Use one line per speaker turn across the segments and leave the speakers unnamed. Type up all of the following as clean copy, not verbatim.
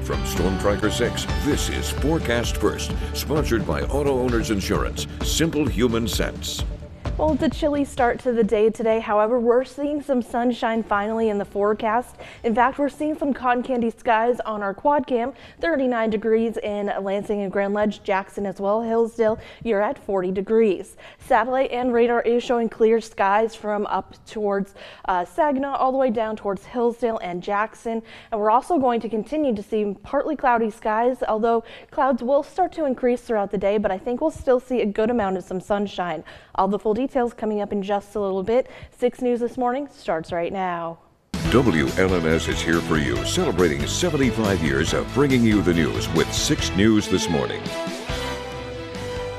From Storm Tracker 6, this is Forecast First, sponsored by Auto Owners Insurance. Simple human sense.
Well, it's a chilly start to the day today. However, we're seeing some sunshine finally in the forecast. In fact, we're seeing some cotton candy skies on our quad cam. 39 degrees in Lansing and Grand Ledge, Jackson as well. Hillsdale, you're at 40 degrees. Satellite and radar is showing clear skies from up towards Saginaw all the way down towards Hillsdale and Jackson. And we're also going to continue to see partly cloudy skies, although clouds will start to increase throughout the day, but I think we'll still see a good amount of some sunshine. All the full details coming up in just a little bit. 6 News This Morning starts right now.
WLNS is here for you, celebrating 75 years of bringing you the news with 6 News This Morning.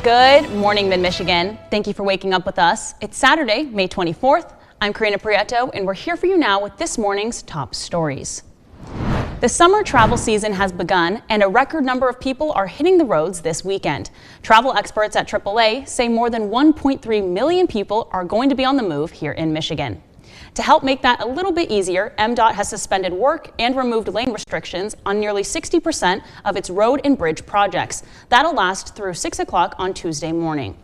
Good morning, Mid-Michigan. Thank you for waking up with us. It's Saturday, May 24th. I'm Karina Prieto, and we're here for you now with this morning's top stories. The summer travel season has begun, and a record number of people are hitting the roads this weekend. Travel experts at AAA say more than 1.3 million people are going to be on the move here in Michigan. To help make that a little bit easier, MDOT has suspended work and removed lane restrictions on nearly 60% of its road and bridge projects. That'll last through 6 o'clock on Tuesday morning.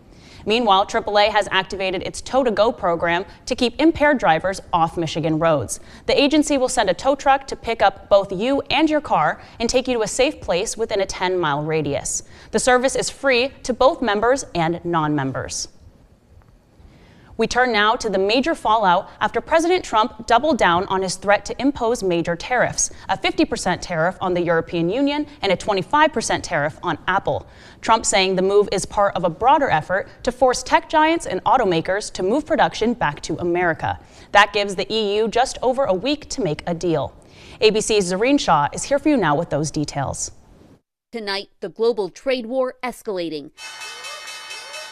Meanwhile, AAA has activated its Tow to Go program to keep impaired drivers off Michigan roads. The agency will send a tow truck to pick up both you and your car and take you to a safe place within a 10-mile radius. The service is free to both members and non-members. We turn now to the major fallout after President Trump doubled down on his threat to impose major tariffs, a 50% tariff on the European Union and a 25% tariff on Apple. Trump saying the move is part of a broader effort to force tech giants and automakers to move production back to America. That gives the EU just over a week to make a deal. ABC's Zareen Shaw is here for you now with those details.
Tonight, the global trade war escalating.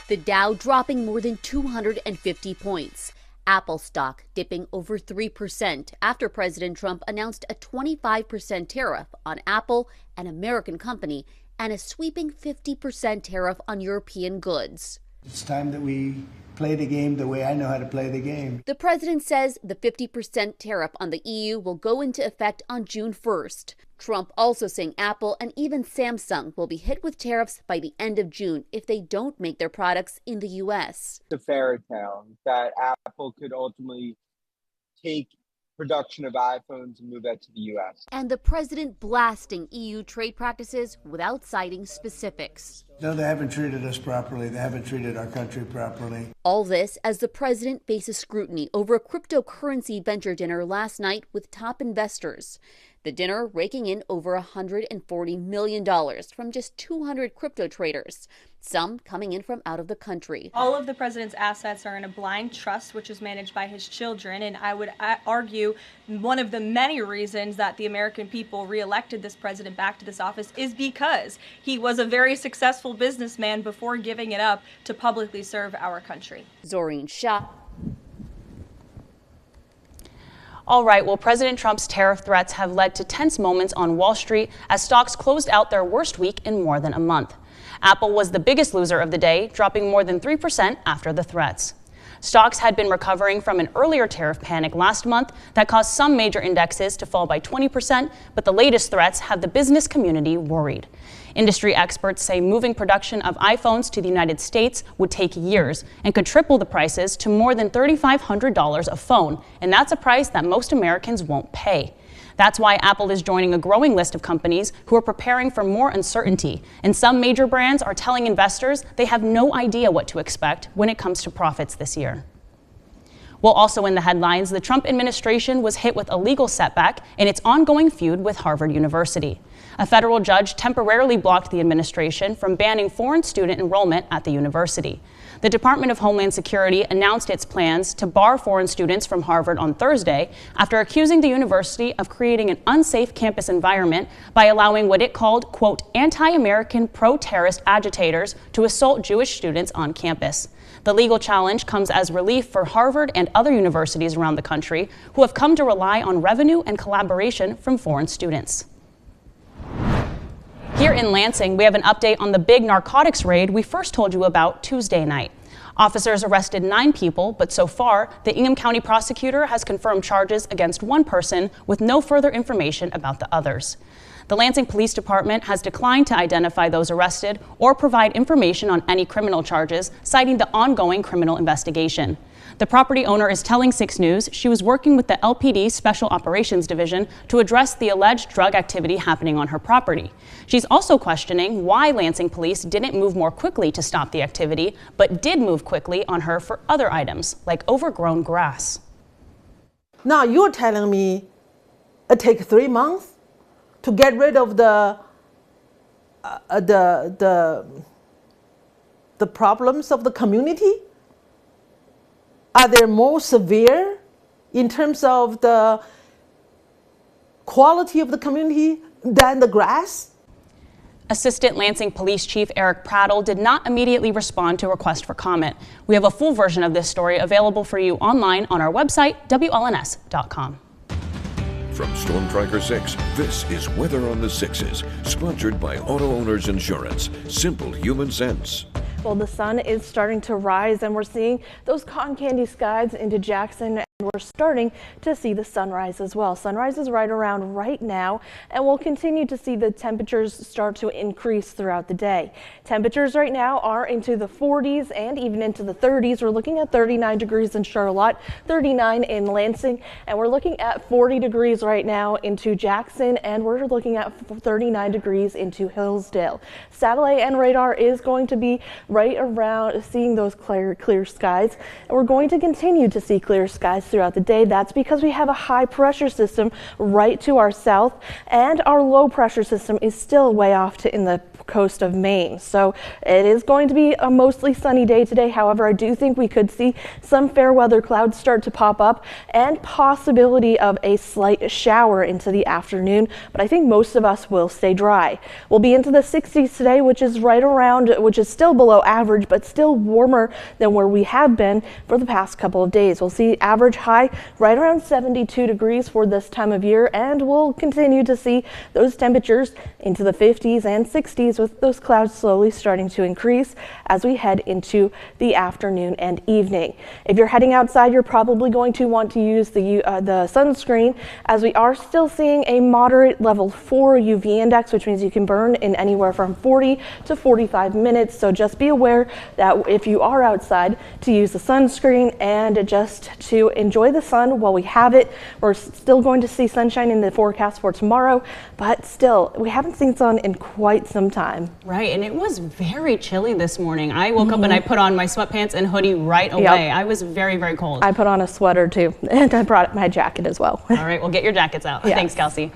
The Dow dropping more than 250 points. Apple stock dipping over 3% after President Trump announced a 25% tariff on Apple, an American company, and a sweeping 50% tariff on European goods.
It's time that we play the game the way I know how to play the game.
The president says the 50% tariff on the EU will go into effect on June 1st. Trump also saying Apple and even Samsung will be hit with tariffs by the end of June if they don't make their products in the U.S.
It's a fairy tale that Apple could ultimately take production of iPhones and move that to the U.S.
And the president blasting EU trade practices without citing specifics.
No, they haven't treated us properly. They haven't treated our country properly.
All this as the president faces scrutiny over a cryptocurrency venture dinner last night with top investors. The dinner raking in over $140 million from just 200 crypto traders, some coming in from out of the country.
All of the president's assets are in a blind trust, which is managed by his children. And I would argue one of the many reasons that the American people reelected this president back to this office is because he was a very successful businessman before giving it up to publicly serve our country.
Zoreen Shah.
All right, well, President Trump's tariff threats have led to tense moments on Wall Street as stocks closed out their worst week in more than a month. Apple was the biggest loser of the day, dropping more than 3% after the threats. Stocks had been recovering from an earlier tariff panic last month that caused some major indexes to fall by 20%, but the latest threats have the business community worried. Industry experts say moving production of iPhones to the United States would take years and could triple the prices to more than $3,500 a phone, and that's a price that most Americans won't pay. That's why Apple is joining a growing list of companies who are preparing for more uncertainty, and some major brands are telling investors they have no idea what to expect when it comes to profits this year. Well, also in the headlines, the Trump administration was hit with a legal setback in its ongoing feud with Harvard University. A federal judge temporarily blocked the administration from banning foreign student enrollment at the university. The Department of Homeland Security announced its plans to bar foreign students from Harvard on Thursday after accusing the university of creating an unsafe campus environment by allowing what it called, quote, anti-American pro-terrorist agitators to assault Jewish students on campus. The legal challenge comes as relief for Harvard and other universities around the country who have come to rely on revenue and collaboration from foreign students. Here in Lansing, we have an update on the big narcotics raid we first told you about Tuesday night. Officers arrested 9 people, but so far, the Ingham County prosecutor has confirmed charges against 1 person with no further information about the others. The Lansing Police Department has declined to identify those arrested or provide information on any criminal charges, citing the ongoing criminal investigation. The property owner is telling 6 News she was working with the LPD Special Operations Division to address the alleged drug activity happening on her property. She's also questioning why Lansing police didn't move more quickly to stop the activity, but did move quickly on her for other items, like overgrown grass.
Now you're telling me it takes 3 months to get rid of the problems of the community? Are they more severe in terms of the quality of the community than the grass?
Assistant Lansing Police Chief Eric Prattle did not immediately respond to a request for comment. We have a full version of this story available for you online on our website, WLNS.com.
From Storm Tracker 6, this is Weather on the Sixes, sponsored by Auto Owners Insurance. Simple human sense.
Well, the sun is starting to rise and we're seeing those cotton candy skies into Jackson, and we're starting to see the sunrise as well. Sunrise is right around right now, and we'll continue to see the temperatures start to increase throughout the day. Temperatures right now are into the 40s and even into the 30s. We're looking at 39 degrees in Charlotte, 39 in Lansing, and we're looking at 40 degrees right now into Jackson, and we're looking at 39 degrees into Hillsdale. Satellite and radar is going to be right around seeing those clear skies, and we're going to continue to see clear skies throughout the day. That's because we have a high pressure system right to our south, and our low pressure system is still way off in the coast of Maine. So it is going to be a mostly sunny day today. However, I do think we could see some fair weather clouds start to pop up and possibility of a slight shower into the afternoon, but I think most of us will stay dry. We'll be into the 60s today, which is still below average, but still warmer than where we have been for the past couple of days. We'll see average high right around 72 degrees for this time of year, and we'll continue to see those temperatures into the 50s and 60s, with those clouds slowly starting to increase as we head into the afternoon and evening. If you're heading outside, you're probably going to want to use the sunscreen, as we are still seeing a moderate level 4 UV index, which means you can burn in anywhere from 40 to 45 minutes. So just be aware that if you are outside, to use the sunscreen and just to enjoy the sun while we have it. We're still going to see sunshine in the forecast for tomorrow, but still, we haven't seen sun in quite some time.
Right, and it was very chilly this morning. I woke up and I put on my sweatpants and hoodie right away.
Yep.
I was very, very cold.
I put on a sweater too, and I brought my jacket as well.
All right, well, get your jackets out.
Yes.
Thanks, Kelsey.